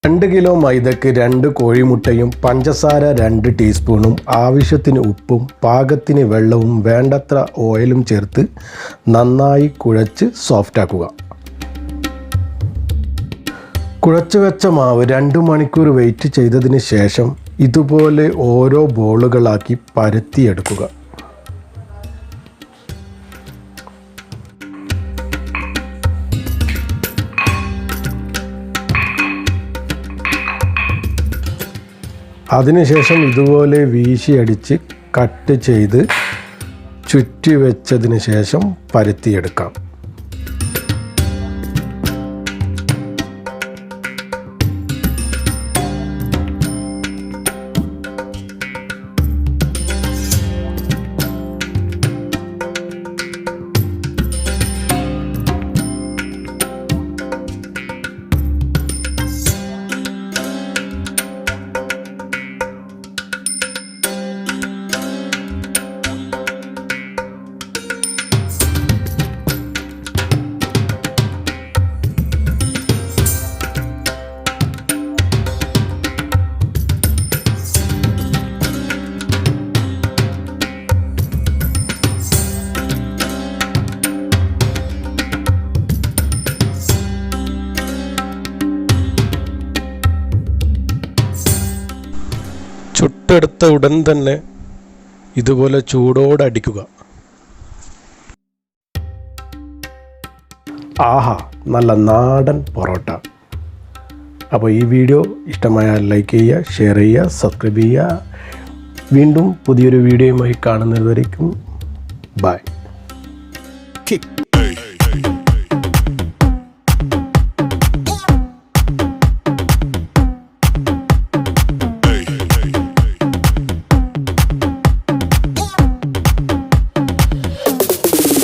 2 kilo മൈദക്ക് 2 കോഴിമുട്ടയും പഞ്ചസാര 2 ടീസ്പൂണും ആവശ്യത്തിന് ഉപ്പും പാകത്തിന് വെള്ളവും വേണ്ടത്ര ഓയിലും ചേർത്ത് നന്നായി കുഴച്ച് സോഫ്റ്റാക്കുക. കുഴച്ചു വെച്ച മാവ് 2 മണിക്കൂർ വെയിറ്റ് ചെയ്തതിന് ശേഷം ഇതുപോലെ ഓരോ ബോളുകളാക്കി പരത്തിയെടുക്കുക. അതിനുശേഷം ഇതുപോലെ വീശിയടിച്ച് കട്ട് ചെയ്ത് ചുറ്റി വെച്ചതിന് ശേഷം പരത്തിയെടുക്കാം. ചുട്ടെടുത്ത ഉടൻ തന്നെ ഇതുപോലെ ചൂടോടെ അടിക്കുക. ആഹാ, നല്ല നാടൻ പൊറോട്ട. അപ്പോൾ ഈ വീഡിയോ ഇഷ്ടമായാൽ ലൈക്ക് ചെയ്യുക, ഷെയർ ചെയ്യുക, സബ്സ്ക്രൈബ് ചെയ്യുക. വീണ്ടും പുതിയൊരു വീഡിയോയുമായി കാണുന്നതുവരേക്കും ബൈ.